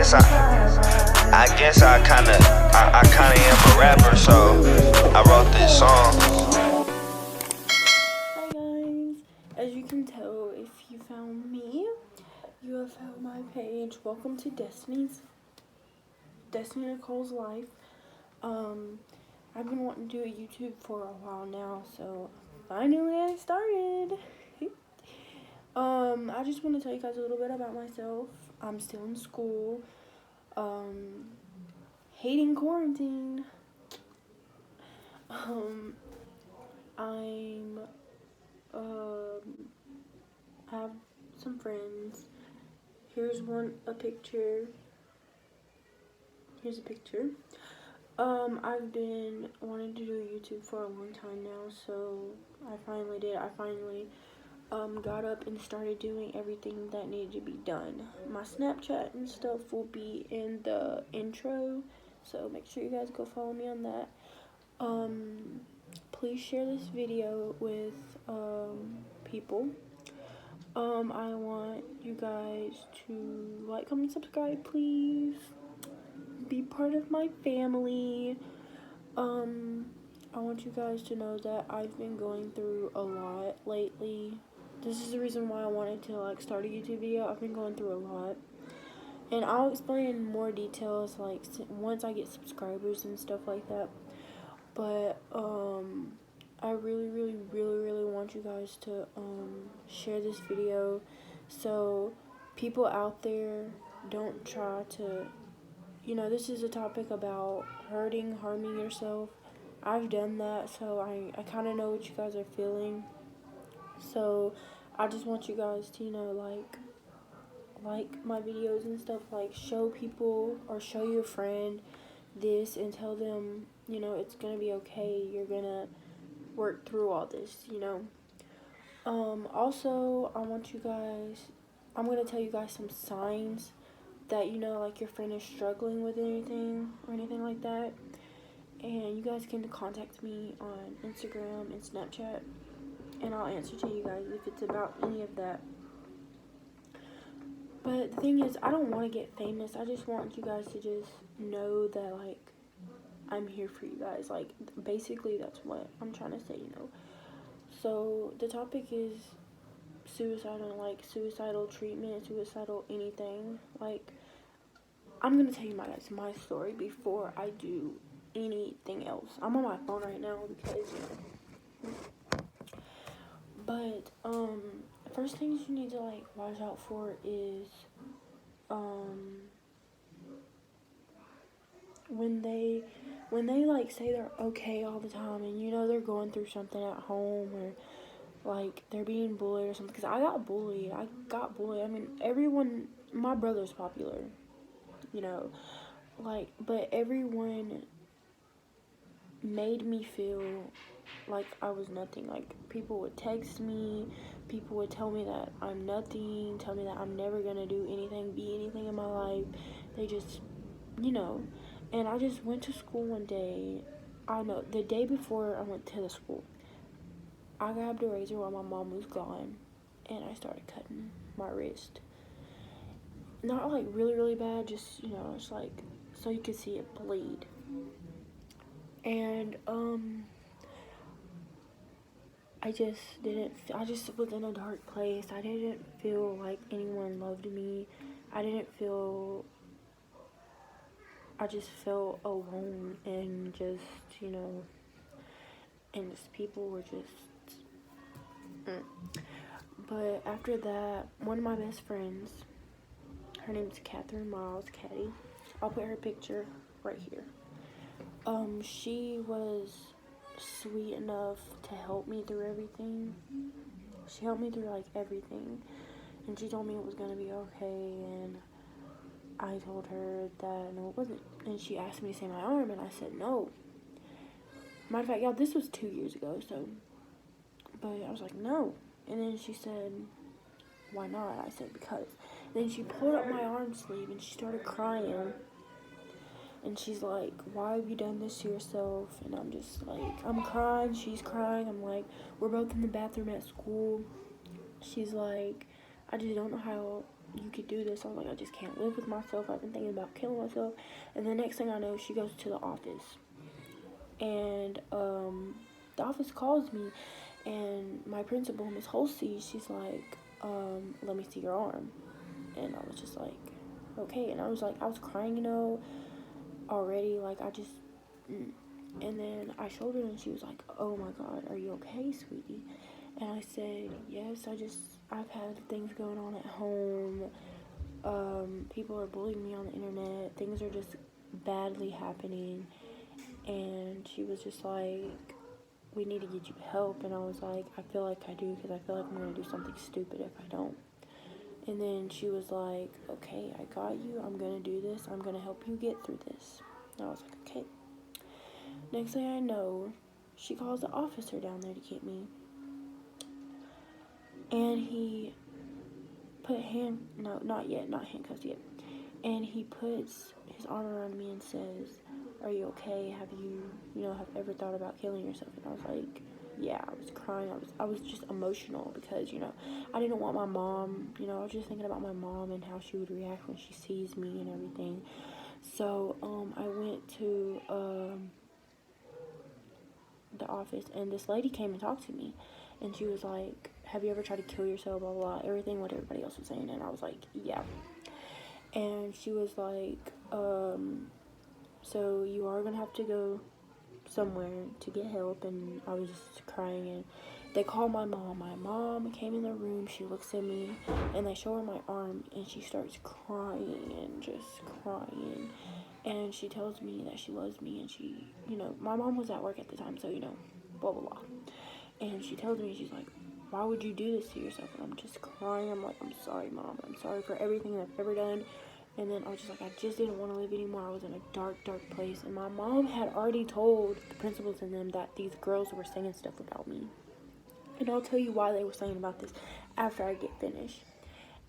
guess I kinda am a rapper, so I wrote this song. Hi guys, as you can tell, if you found me, you have found my page. Welcome to Destiny Nicole's life. I've been wanting to do a YouTube for a while now, so finally I started. I just want to tell you guys a little bit about myself. I'm still in school. Hating quarantine. Have some friends. Here's a picture. Here's a picture. I've been wanting to do YouTube for a long time now, so I finally did. I finally got up and started doing everything that needed to be done. My Snapchat and stuff will be in the intro, so make sure you guys go follow me on that. Please share this video with people. I want you guys to like, comment, subscribe, please. Be part of my family. I want you guys to know that I've been going through a lot lately. This is the reason why I wanted to start a YouTube video. I've been going through a lot, and I'll explain in more details once I get subscribers and stuff like that. But I really want you guys to share this video, so people out there don't try to, this is a topic about harming yourself. I've done that, so I kind of know what you guys are feeling. So I just want you guys to, like my videos and stuff, show people or show your friend this and tell them, it's gonna be okay. You're gonna work through all this, Also, I'm gonna tell you guys some signs that, your friend is struggling with anything or anything like that. And you guys can contact me on Instagram and Snapchat, and I'll answer to you guys if it's about any of that. But the thing is, I don't want to get famous. I just want you guys to just know that, I'm here for you guys. Basically, that's what I'm trying to say, So, the topic is suicidal, suicidal treatment, suicidal anything. I'm going to tell you my story before I do anything else. I'm on my phone right now because, But, first things you need to, watch out for is, when they say they're okay all the time and, they're going through something at home or, they're being bullied or something. Because I got bullied. I mean, everyone, my brother's popular, but everyone made me feel like I was nothing. People would text me, people would tell me that I'm nothing, tell me that I'm never gonna do anything, be anything in my life. They just, and I just went to school one day. The day before I went to the school, I grabbed a razor while my mom was gone, and I started cutting my wrist. Not really bad, just, it's so you could see it bleed. And, I just was in a dark place. I didn't feel like anyone loved me. I just felt alone, and just, and just people were just, But after that, one of my best friends, her name's Catherine Miles, Caddy. I'll put her picture right here. She was sweet enough to help me through everything. She helped me through everything, and she told me it was gonna be okay, and I told her that no, it wasn't, and she asked me to say my arm, and I said no. Matter of fact, y'all, this was 2 years ago, but I was like, no. And then she said, why not? I said, because. And then she pulled up my arm sleeve, and she started crying. And she's like, why have you done this to yourself? And I'm just I'm crying, she's crying. I'm we're both in the bathroom at school. She's like, I just don't know how you could do this. I was like, I just can't live with myself. I've been thinking about killing myself. And the next thing I know, she goes to the office. And the office calls me. And my principal, Miss Holsey, she's like, let me see your arm. And I was just like, okay. And I was like, I was crying, already. Like, and then I showed her, and she was like, oh my God, are you okay, sweetie? And I said, yes, I've had things going on at home. People are bullying me on the internet. Things are just badly happening. And she was just like, we need to get you help. And I was like, I feel like I do, because I feel like I'm going to do something stupid if I don't. And then she was like, okay, I got you. I'm going to do this. I'm going to help you get through this. And I was like, okay. Next thing I know, she calls the officer down there to get me. And he put not handcuffs yet. And he puts his arm around me and says, are you okay? Have you ever thought about killing yourself? And I was like, yeah. I was crying. I was just emotional because, I didn't want my mom, I was just thinking about my mom and how she would react when she sees me and everything. So, I went to, the office, and this lady came and talked to me, and she was like, have you ever tried to kill yourself, blah, blah, blah, everything what everybody else was saying. And I was like, yeah. And she was like, so you are gonna have to go somewhere to get help. And I was just crying, and they called my mom. My mom came in the room, she looks at me, and they show her my arm, and she starts crying and just crying. And she tells me that she loves me, and she, my mom was at work at the time, so, blah, blah, blah. And she tells me, she's like, why would you do this to yourself? And I'm just crying. I'm like, I'm sorry, Mom. I'm sorry for everything I've ever done. And then I was just like, I just didn't want to live anymore. I was in a dark, dark place. And my mom had already told the principals and them that these girls were saying stuff about me. And I'll tell you why they were saying about this after I get finished.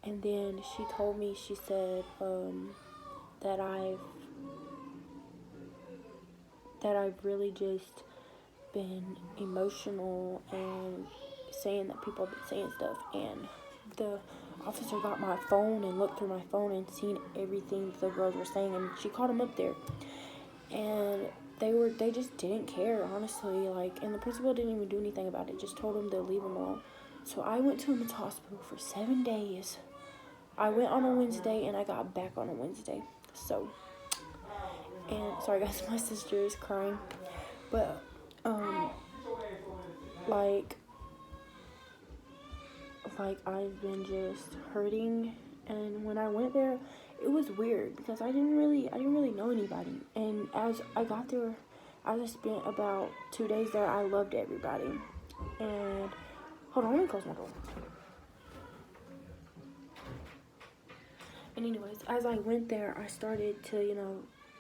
And then she told me, she said, that I've really just been emotional and saying that people have been saying stuff. And the officer got my phone and looked through my phone and seen everything the girls were saying, and she called them up there, and they just didn't care, honestly. Like, and the principal didn't even do anything about it, just told them to leave them alone. So I went to a mental hospital for 7 days. I went on a Wednesday and I got back on a Wednesday. So, and sorry guys, my sister is crying. But, like I've been just hurting. And when I went there, it was weird because I didn't really know anybody. And as I got there, as I spent about 2 days there, I loved everybody. And hold on, let me close my door. And anyways, as I went there, I started to,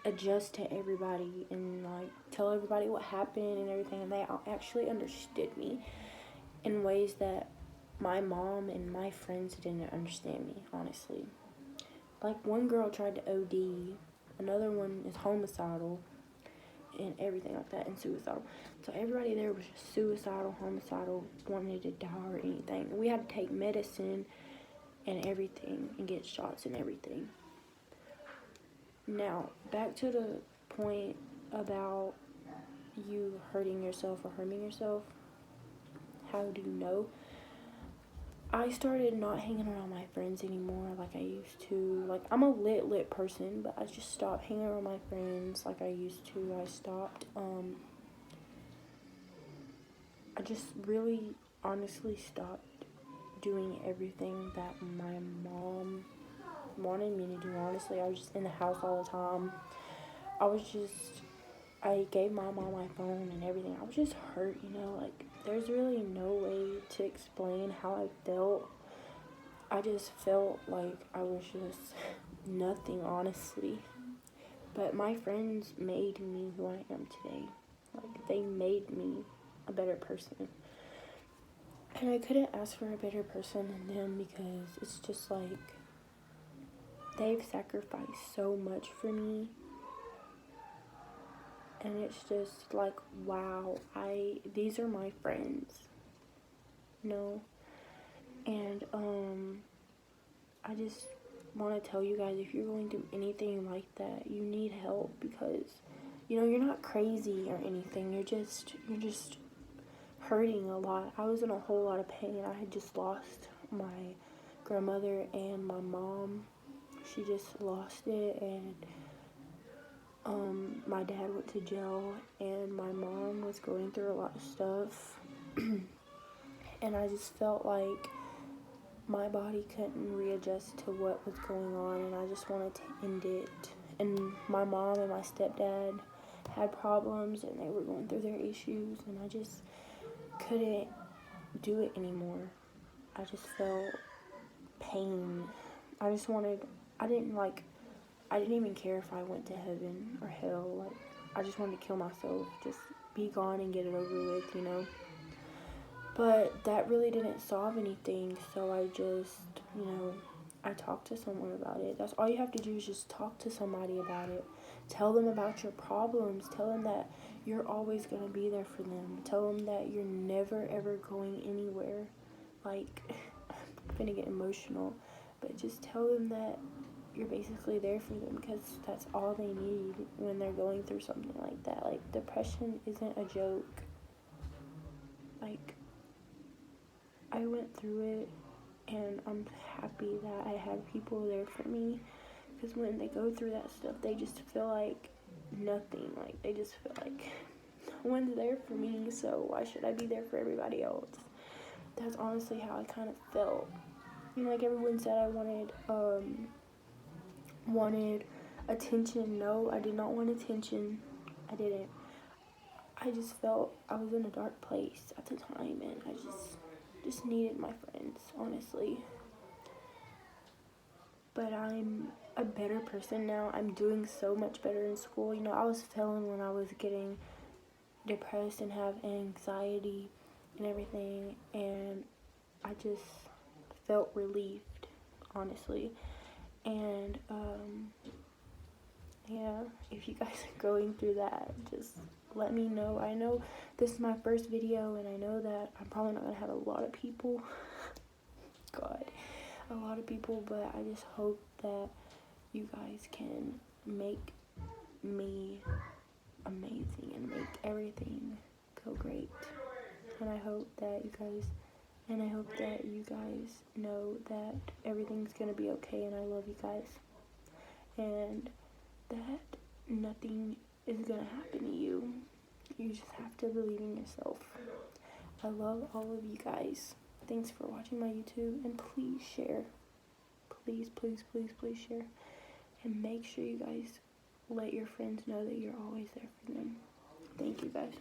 adjust to everybody and like tell everybody what happened and everything. And they actually understood me in ways that my mom and my friends didn't understand me, honestly. Like, one girl tried to OD, another one is homicidal, and everything like that, and suicidal. So everybody there was just suicidal, homicidal, wanting to die or anything. And we had to take medicine and everything, and get shots and everything. Now, back to the point about you hurting yourself or harming yourself. How do you know? I started not hanging around my friends anymore like I used to. Like, I'm a lit person, but I just stopped hanging around my friends like I used to. I stopped, I just really honestly stopped doing everything that my mom wanted me to do. Honestly, I was just in the house all the time. I gave my mom my phone and everything. I was just hurt, like, there's really no way to explain how I felt. I just felt like I was just nothing, honestly. But my friends made me who I am today. Like, they made me a better person. And I couldn't ask for a better person than them because it's just like, they've sacrificed so much for me. And it's just like, wow, these are my friends, And, I just want to tell you guys, if you're going through anything like that, you need help, because, you know, you're not crazy or anything. You're just hurting a lot. I was in a whole lot of pain. I had just lost my grandmother and my mom. She just lost it, and my dad went to jail, and my mom was going through a lot of stuff. And I just felt like my body couldn't readjust to what was going on, and I just wanted to end it. And my mom and my stepdad had problems, and they were going through their issues, and I just couldn't do it anymore. I just felt pain. I didn't even care if I went to heaven or hell. Like, I just wanted to kill myself, just be gone and get it over with, you know. But that really didn't solve anything, so I just, you know, I talked to someone about it. That's all you have to do, is just talk to somebody about it. Tell them about your problems. Tell them that you're always going to be there for them. Tell them that you're never, ever going anywhere. Like, I'm going to get emotional, but just tell them that you're basically there for them, because that's all they need when they're going through something like that. Like, depression isn't a joke. Like, I went through it, and I'm happy that I had people there for me, because when they go through that stuff, they just feel like nothing. Like, they just feel like no one's there for me, so why should I be there for everybody else? That's honestly how I kind of felt. You know, like everyone said, I wanted attention. No, I did not want attention. I didn't. I just felt I was in a dark place at the time, and I just needed my friends, honestly. But I'm a better person now. I'm doing so much better in school. You know, I was failing when I was getting depressed and have anxiety and everything, and I just felt relieved, honestly. And yeah, if you guys are going through that, just let me know. I know this is my first video, and I know that I'm probably not gonna have a lot of people, a lot of people, but I just hope that you guys can make me amazing and make everything go great. And I hope that you guys know that everything's gonna be okay, and I love you guys, and that nothing is gonna happen to you. You just have to believe in yourself. I love all of you guys. Thanks for watching my YouTube, and please share. Please, please, please, please share. And make sure you guys let your friends know that you're always there for them. Thank you guys.